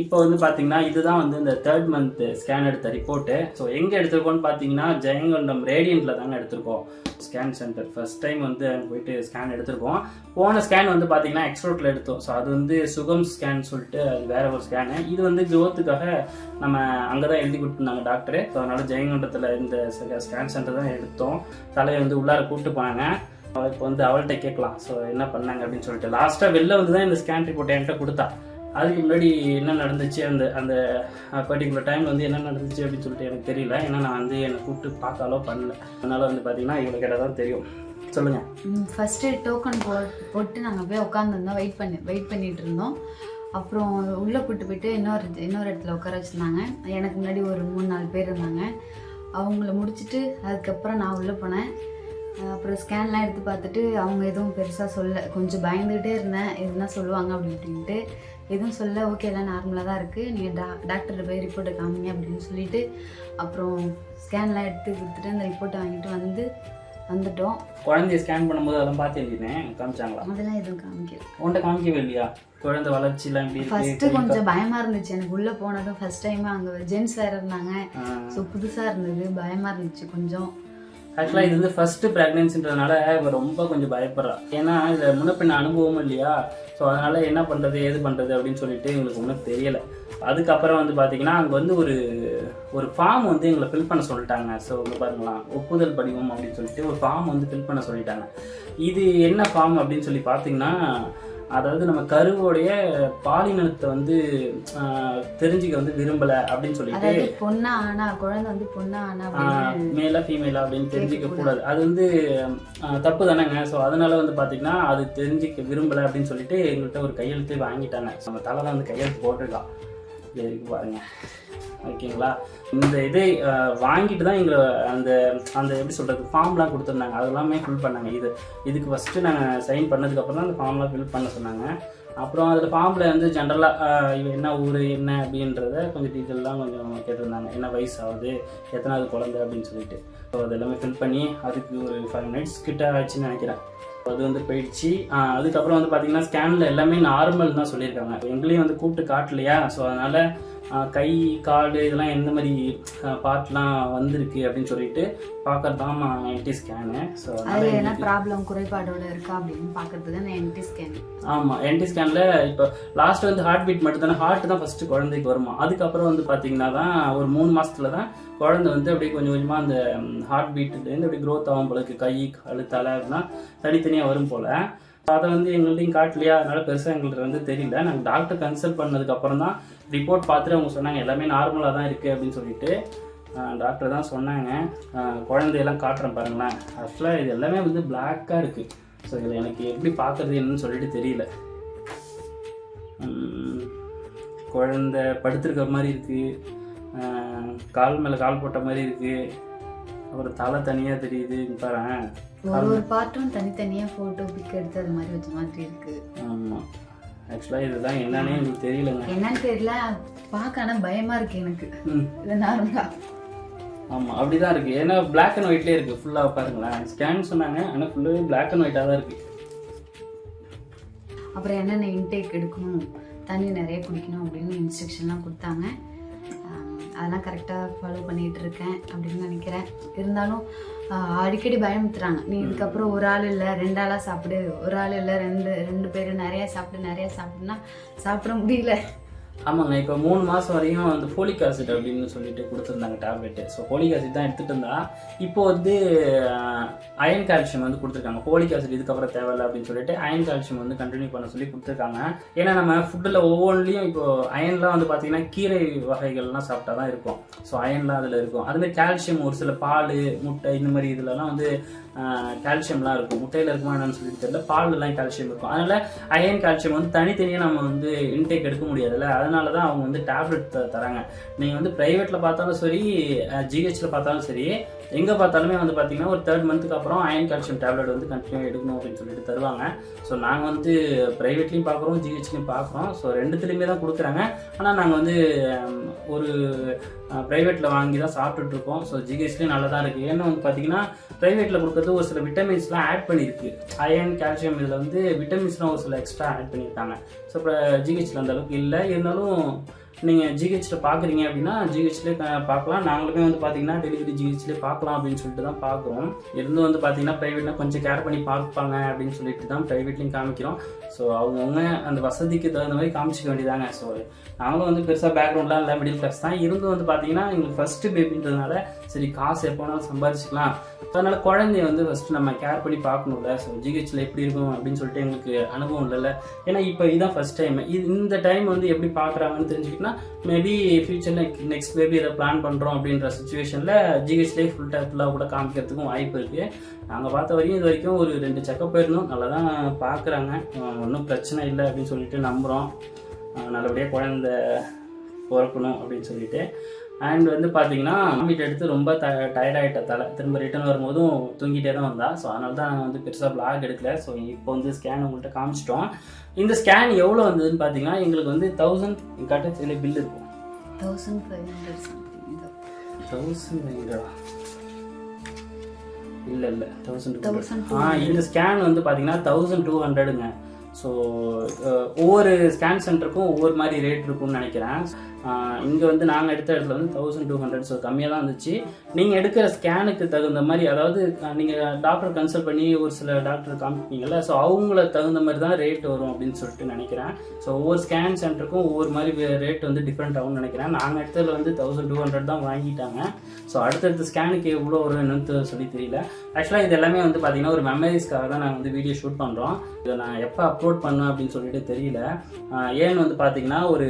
இப்போ வந்து பார்த்தீங்கன்னா இதுதான் வந்து இந்த 3rd மந்த் ஸ்கேன் எடுத்த ரிப்போர்ட்டு. ஸோ எங்கே எடுத்திருக்கோம்னு பார்த்தீங்கன்னா ஜெயங்கொண்டம் ரேடியண்ட்டில் தாங்க எடுத்திருக்கோம் ஸ்கேன் சென்டர். ஃபர்ஸ்ட் டைம் வந்து அங்கே போயிட்டு ஸ்கேன் எடுத்திருக்கோம். போன ஸ்கேன் வந்து பார்த்தீங்கன்னா எக்ஸ்ட்ரோட்டில் எடுத்தோம். ஸோ அது வந்து சுகம் ஸ்கேன் சொல்லிட்டு அது வேற ஒரு ஸ்கேனு. இது வந்து க்ரோத்துக்காக நம்ம அங்கே தான் எழுதி கொடுத்துருந்தாங்க டாக்டரு. ஸோ அதனால ஜெயங்கொண்டத்தில் இந்த ஸ்கேன் சென்டர் தான் எடுத்தோம். தலையை வந்து உள்ளார கூப்பிட்டு போனாங்க. இப்போ வந்து அவள்கிட்ட கேட்கலாம் ஸோ என்ன பண்ணாங்க அப்படின்னு சொல்லிட்டு. லாஸ்ட்டாக வெளில வந்து தான் இந்த ஸ்கேன் ரிப்போர்ட் என்கிட்ட கொடுத்தா. அதுக்கு முன்னாடி என்ன நடந்துச்சு அந்த அந்த பர்டிகுலர் டைமில் வந்து என்ன நடந்துச்சு அப்படின்னு சொல்லிட்டு எனக்கு தெரியல. ஏன்னா நான் வந்து என்னை கூப்பிட்டு பார்த்தாலோ பண்ணல. அதனால் வந்து பார்த்தீங்கன்னா இவ்வளோ கேட்டால் தான் தெரியும். சொல்லுங்கள். ஃபஸ்ட்டு டோக்கன் போட்டு நாங்கள் போய் உட்காந்துருந்தோம். வெயிட் பண்ணிட்டு இருந்தோம். அப்புறம் உள்ளே கூப்பிட்டு போயிட்டு இன்னொரு இடத்துல உட்கார வச்சுருந்தாங்க. எனக்கு முன்னாடி ஒரு 3-4 பேர் இருந்தாங்க. அவங்கள முடிச்சுட்டு அதுக்கப்புறம் நான் உள்ளே போனேன். அப்புறம் ஸ்கேன்லாம் எடுத்து பார்த்துட்டு அவங்க எதுவும் பெருசாக சொல்ல, கொஞ்சம் பயந்துகிட்டே இருந்தேன் எதுனா சொல்லுவாங்க அப்படின்ட்டு. எதுவும் சொல்ல, ஓகே எல்லாம் நார்மலாக தான் இருக்குது, நீங்கள் டாக்டர்கிட்ட போய் ரிப்போர்ட்டை காமிங்க அப்படின்னு சொல்லிட்டு அப்புறம் ஸ்கேன்லாம் எடுத்து கொடுத்துட்டு அந்த ரிப்போர்ட்டை வாங்கிட்டு வந்துட்டோம். குழந்தைய ஸ்கேன் பண்ணும்போது அதெல்லாம் பார்த்து எழுதினேன். காமிச்சாங்களா? அதெல்லாம் எதுவும் காமிக்கல. உன்கிட்ட காமிக்கவே இல்லையா? குழந்தை வளர்ச்சிலாம் எப்படி இருக்கு? ஃபர்ஸ்ட்டு கொஞ்சம் பயமாக இருந்துச்சு எனக்கு. உள்ளே போனதும் ஃபர்ஸ்ட் டைம் அங்கே ஜென்ஸ் வேறு இருந்தாங்க. ஸோ புதுசாக இருந்தது, பயமாக இருந்துச்சு கொஞ்சம். ஆக்சுவலாக இது வந்து ஃபர்ஸ்ட்டு ப்ரெக்னென்சின்றதுனால இவ ரொம்ப கொஞ்சம் பயப்படுறா. ஏன்னா இதில் முன்னப்பின்ன அனுபவமும் இல்லையா. ஸோ அதனால் என்ன பண்ணுறது ஏது பண்ணுறது அப்படின்னு சொல்லிட்டு எங்களுக்கு ஒன்றும் தெரியலை. அதுக்கப்புறம் வந்து பார்த்தீங்கன்னா அங்கே வந்து ஒரு ஃபார்ம் வந்து எங்களை ஃபில் பண்ண சொல்லிட்டாங்க. ஸோ இங்கே பாருங்களாம், ஒப்புதல் படிவம் அப்படின்னு சொல்லிட்டு ஒரு ஃபார்ம் வந்து ஃபில் பண்ண சொல்லிட்டாங்க. இது என்ன ஃபார்ம் அப்படின்னு சொல்லி பார்த்தீங்கன்னா, அதாவது நம்ம கருவோடைய பாலினத்தை வந்து தெரிஞ்சுக்க வந்து விரும்பலை அப்படின்னு சொல்லிட்டு, பொண்ணா ஆனா குழந்தை வந்து பொண்ணா ஆனா மேலா ஃபீமேலா அப்படின்னு தெரிஞ்சிக்க கூடாது. அது வந்து தப்பு தானேங்க. ஸோ அதனால வந்து பார்த்தீங்கன்னா அது தெரிஞ்சிக்க விரும்பலை அப்படின்னு சொல்லிட்டு எங்கள்கிட்ட ஒரு கையெழுத்து வாங்கிட்டாங்க. நம்ம தலை தான் வந்து கையெழுத்து போட்டிருக்கான். இருக்கு பாருங்க, ஓகேங்களா. இந்த இதை வாங்கிட்டு தான் எங்களை அந்த அந்த எப்படி சொல்கிறது ஃபார்ம்லாம் கொடுத்துருந்தாங்க. அதெல்லாமே ஃபில் பண்ணாங்க. இதுக்கு ஃபஸ்ட்டு நாங்கள் சைன் பண்ணதுக்கப்புறம் தான் அந்த ஃபார்ம்லாம் ஃபில் பண்ண சொன்னாங்க. அப்புறம் அதில் ஃபார்மில் வந்து ஜென்ரலாக இவன் என்ன ஊர் என்ன அப்படின்றத கொஞ்சம் டீட்டெயிலாம் கொஞ்சம் கேட்டிருந்தாங்க. என்ன வயசு ஆகுது, எத்தனாவது குழந்தை அப்படின்னு சொல்லிட்டு. ஸோ அது எல்லாமே ஃபில் பண்ணி அதுக்கு ஒரு 5 minutes கிட்ட ஆச்சுன்னு நினைக்கிறேன். அது வந்து போயிடுச்சு. அதுக்கப்புறம் வந்து பார்த்தீங்கன்னா ஸ்கேனில் எல்லாமே நார்மல் தான் சொல்லியிருக்காங்க. எங்களையும் வந்து கூப்பிட்டு காட்டலையா. ஸோ அதனால் கை கால் இதெல்லாம் எந்த மாதிரி பார்ட்லாம் வந்திருக்கு அப்படின்னு சொல்லிட்டு பார்க்கறது தான் என்டி ஸ்கேனு. ஸோ அதில் என்ன ப்ராப்ளம் குறைபாடோட இருக்கா அப்படின்னு பார்க்கறது தான் என்டி ஸ்கேன். ஆமாம், என்டி ஸ்கேனில் இப்போ லாஸ்ட் வந்து ஹார்ட் பீட் மட்டும் தானே. ஹார்ட் தான் ஃபஸ்ட்டு குழந்தைக்கு வருமா. அதுக்கப்புறம் வந்து பார்த்தீங்கன்னா தான் ஒரு 3 மாதத்துல தான் குழந்தை வந்து அப்படியே கொஞ்சம் கொஞ்சமாக அந்த ஹார்ட் பீட்டுலேருந்து அப்படியே க்ரோத் ஆகும் போல இருக்குது. கை கால் தலை அப்படின்னா தனித்தனியாக வரும் போல். அதை வந்து எங்கள்கிட்டையும் காட்டலையா. அதனால பெருசாக எங்கள்கிட்ட வந்து தெரியல. நாங்கள் டாக்டர் கன்சல்ட் பண்ணதுக்கப்புறம் தான் ரிப்போர்ட் பார்த்துட்டு அவங்க சொன்னாங்க எல்லாமே நார்மலாக தான் இருக்குது அப்படின்னு சொல்லிட்டு. டாக்டர் தான் சொன்னாங்க. குழந்தையெல்லாம் காட்டுறேன் பாருங்களேன். ஆக்சுவலாக இது எல்லாமே வந்து பிளாக்காக இருக்குது. ஸோ இதில் எனக்கு எப்படி பார்க்குறது என்னன்னு சொல்லிட்டு தெரியல. குழந்தை படுத்துருக்க மாதிரி இருக்குது, கால் மேலே கால் போட்ட மாதிரி இருக்குது, அப்புறம் தலை தனியாக தெரியுது. பாரு, ஒரு பார்ட்டும் தனித்தனியாக ஃபோட்டோ பிக் எடுத்து அது மாதிரி வச்ச மாதிரி இருக்குது. ஆமாம், ஆக்சுவலாக இதுதான் என்னன்னே எனக்கு தெரியலங்க. என்னன்னு தெரியல, பார்க்க ஆனால் பயமாக இருக்குது எனக்கு. இது நார்மலா. ஆமாம், அப்படி தான் இருக்குது. ஏன்னா பிளாக் அண்ட் ஒயிட்லேயே இருக்குது ஃபுல்லாக. பாருங்களேன், ஸ்கேன் சொன்னாங்க ஆனால் ஃபுல்லாகவே பிளாக் அண்ட் ஒயிட்டாக தான் இருக்குது. அப்புறம் என்னென்ன இன்டேக் எடுக்கணும், தண்ணி நிறைய குடிக்கணும் அப்படின்னு இன்ஸ்ட்ரக்ஷன்லாம் கொடுத்தாங்க. அதெல்லாம் கரெக்டாக ஃபாலோ பண்ணிகிட்டு இருக்கேன் அப்படின்னு நினைக்கிறேன். இருந்தாலும் அடிக்கடி பயமுத்துறாங்க. நீ இதுக்கப்புறம் ஒரு ஆள் இல்லை 2 ஆளாக சாப்பிடு, ஒரு ஆள் இல்லை 2 பேர் நிறையா சாப்பிடுனா சாப்பிட முடியல. ஆமாங்க, இப்போ 3 மாதம் வரையும் வந்து ஃபோலிக் ஆசிட் அப்படின்னு சொல்லிட்டு கொடுத்துருந்தாங்க டேப்லெட்டு. ஸோ ஃபோலிக் ஆசிட் தான் எடுத்துகிட்டு இருந்தா. இப்போ வந்து அயன் கால்சியம் வந்து கொடுத்துருக்காங்க. ஃபோலிக் ஆசிட் இதுக்கப்புறம் தேவையில்லை அப்படின்னு சொல்லிட்டு அயன் கால்சியம் வந்து கண்டினியூ பண்ண சொல்லி கொடுத்துருக்காங்க. ஏன்னா நம்ம ஃபுட்டில் ஒவ்வொன்றிலையும் இப்போ அயன்லாம் வந்து பார்த்தீங்கன்னா கீரை வகைகள்லாம் சாப்பிட்டா தான் இருக்கும். ஸோ அயன்லாம் அதில் இருக்கும். அதுமாதிரி கால்சியம் ஒரு சில பால் முட்டை இந்த மாதிரி இதுலலாம் வந்து கால்சியம்லாம் இருக்கும். முட்டையில் இருக்குமா என்னன்னு சொல்லிட்டு தெரியல, பால்லாம் கால்சியம் இருக்கும். அதனால் அயன் கால்சியம் வந்து தனித்தனியாக நம்ம வந்து இன்டேக் எடுக்க முடியாதுல்ல. அதனால தான் அவங்க வந்து டேப்லெட் தராங்க. நீங்கள் வந்து ப்ரைவேட்டில் பார்த்தாலும் சரி, ஜிஹெச்சில் பார்த்தாலும் சரி, எங்கே பார்த்தாலுமே வந்து பார்த்தீங்கன்னா ஒரு 3rd மந்த்துக்கு அப்புறம் அயன் கால்சியம் டேப்லெட் வந்து கண்டினியூ எடுக்கணும் அப்படின்னு சொல்லிட்டு தருவாங்க. ஸோ நாங்கள் வந்து ப்ரைவேட்லேயும் பார்க்குறோம், ஜிஹெச்லேயும் பார்க்குறோம். ஸோ 2த்துலேயுமே தான் கொடுக்குறாங்க. ஆனால் நாங்கள் வந்து ஒரு ப்ரைவேட்டில் வாங்கி தான் சாப்பிட்டுட்ருக்கோம். ஸோ ஜிஹெச்லேயும் நல்லா தான் இருக்குது. ஏன்னா வந்து பார்த்தீங்கன்னா ப்ரைவேட்டில் கொடுக்குறது ஒரு சில விட்டமின்ஸ்லாம் ஆட் பண்ணியிருக்கு. அயன் கால்சியம் இதில் வந்து விட்டமின்ஸ்லாம் ஒரு சில எக்ஸ்ட்ரா ஆட் பண்ணியிருக்காங்க. ஸோ இப்போ ஜிஹெச்சில் அந்த அளவுக்கு இல்லை. இருந்தாலும் நீங்கள் ஜிஹெச்சில் பார்க்குறீங்க அப்படின்னா ஜிஹெச்லேயே பார்க்கலாம். நாங்களுமே வந்து பார்த்தீங்கன்னா டெலிவரி ஜிஹெச்லேயே பார்க்கலாம் அப்படின்னு சொல்லிட்டு தான் பார்க்குறோம். இருந்தும் வந்து பார்த்தீங்கன்னா ப்ரைவேட்னா கொஞ்சம் கேர் பண்ணி பார்ப்பாங்க அப்படின்னு சொல்லிட்டு தான் ப்ரைவேட்லேயும் காமிக்கிறோம். ஸோ அவங்கவுங்க அந்த வசதிக்கு தகுந்த மாதிரி காமிச்சிக்க வேண்டியதாங்க. ஸோ நாங்களும் வந்து பெருசாக பேக்ரவுண்ட்லாம் இல்லை, மிடில் கிளாஸ் தான். இருந்தும் வந்து பார்த்தீங்கன்னா எங்களுக்கு ஃபஸ்ட்டு பேபின்றதுனால சரி காசு எப்போ வேணாலும் சம்பாதிச்சிக்கலாம், அதனால் குழந்தைய வந்து ஃபஸ்ட்டு நம்ம கேர் பண்ணி பார்க்கணும்ல. ஸோ ஜிஹெச்சில் எப்படி இருக்கும் அப்படின்னு சொல்லிட்டு எங்களுக்கு அனுபவம் இல்லைல்ல. ஏன்னா இப்போ இதுதான் ஃபஸ்ட் டைம். இந்த டைம் வந்து எப்படி பார்க்குறாங்கன்னு தெரிஞ்சுக்கிட்டா மேபி ஃபியூச்சரில் நெக்ஸ்ட் பேபி இதை பிளான் பண்ணுறோம் அப்படின்ற சுச்சுவேஷனில் ஜிஹெச்லேயே ஃபுல்லாக கூட காமிக்கிறதுக்கும் வாய்ப்பு இருக்குது. நாங்கள் பார்த்த வரைக்கும் இது வரைக்கும் ஒரு 2 செக்கப் போயிருந்தோம், நல்லா தான் பார்க்குறாங்க, ஒன்றும் பிரச்சனை இல்லை அப்படின்னு சொல்லிட்டு நம்புகிறோம். நல்லபடியாக குழந்தை பிறக்கணும் அப்படின்னு சொல்லிட்டு. அண்ட் வந்து பார்த்தீங்கன்னா வாமிட் எடுத்து ரொம்ப டயர்டாகிட்ட தலை, திரும்ப ரிட்டர்ன் வரும்போதும் தூங்கிட்டே தான் வந்தா. ஸோ அதனால தான் நாங்கள் வந்து பெருசாக vlog எடுக்கல. ஸோ இப்போ வந்து ஸ்கேன் உங்கள்கிட்ட காமிச்சிட்டோம். இந்த ஸ்கேன் எவ்வளோ வந்ததுன்னு பார்த்தீங்கன்னா எங்களுக்கு வந்து 1000 கட்டச்சிலே பில் இருக்கும். 1500 இல்லை 1200. இந்த ஸ்கேன் வந்து பார்த்தீங்கன்னா 1200ங்க. ஸோ ஒவ்வொரு ஸ்கேன் சென்டருக்கும் ஒவ்வொரு மாதிரி ரேட் இருக்கும்னு நினைக்கிறேன். இங்கே வந்து நாங்கள் எடுத்த இடத்துல வந்து 1200. ஸோ கம்மியாக தான் இருந்துச்சு. நீங்கள் எடுக்கிற ஸ்கேனுக்கு தகுந்த மாதிரி, அதாவது நீங்கள் டாக்டர் கன்சல்ட் பண்ணி ஒரு சில டாக்டர் காமிப்பீங்கள்ல, ஸோ அவங்கள தகுந்த மாதிரி தான் ரேட் வரும் அப்படின்னு சொல்லிட்டு நினைக்கிறேன். ஸோ ஒவ்வொரு ஸ்கேன் சென்டருக்கும் ஒவ்வொரு மாதிரி ரேட் வந்து டிஃப்ரெண்ட் ஆகும்னு நினைக்கிறேன். நாங்கள் எடுத்ததில் வந்து 1200 தான் வாங்கிட்டாங்க. ஸோ அடுத்தடுத்த ஸ்கேனுக்கு எவ்வளோ வரும் என்னன்னு சொல்லி தெரியல. ஆக்சுவலாக இது எல்லாமே வந்து பார்த்தீங்கன்னா ஒரு மெமரிஸ்க்காக தான் நாங்கள் வந்து வீடியோ ஷூட் பண்ணுறோம். இதை நான் எப்போ அப்லோட் பண்ணேன் அப்படின்னு சொல்லிட்டு தெரியல. ஏன்னு வந்து பார்த்தீங்கன்னா ஒரு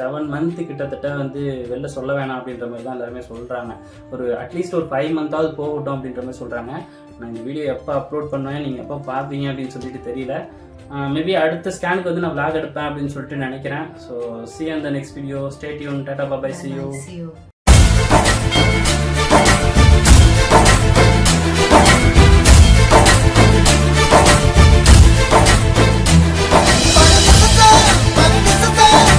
7 months கிட்டத்தட்ட வந்து வெளில சொல்ல வேணாம் அப்படின்ற மாதிரி தான் எல்லாருமே சொல்கிறாங்க. ஒரு அட்லீஸ்ட் ஒரு 5 months போகட்டும் அப்படின்ற மாதிரி சொல்கிறாங்க. நான் இந்த வீடியோ எப்போ அப்லோட் பண்ணுவேன், நீங்கள் எப்போ பார்ப்பீங்க அப்படின்னு சொல்லிட்டு தெரியல. மேபி அடுத்த ஸ்கேனுக்கு வந்து நான் vlog எடுப்பேன் அப்படின்னு சொல்லிட்டு நினைக்கிறேன். So see you in the next video. Stay tuned. Tata bye bye. See you.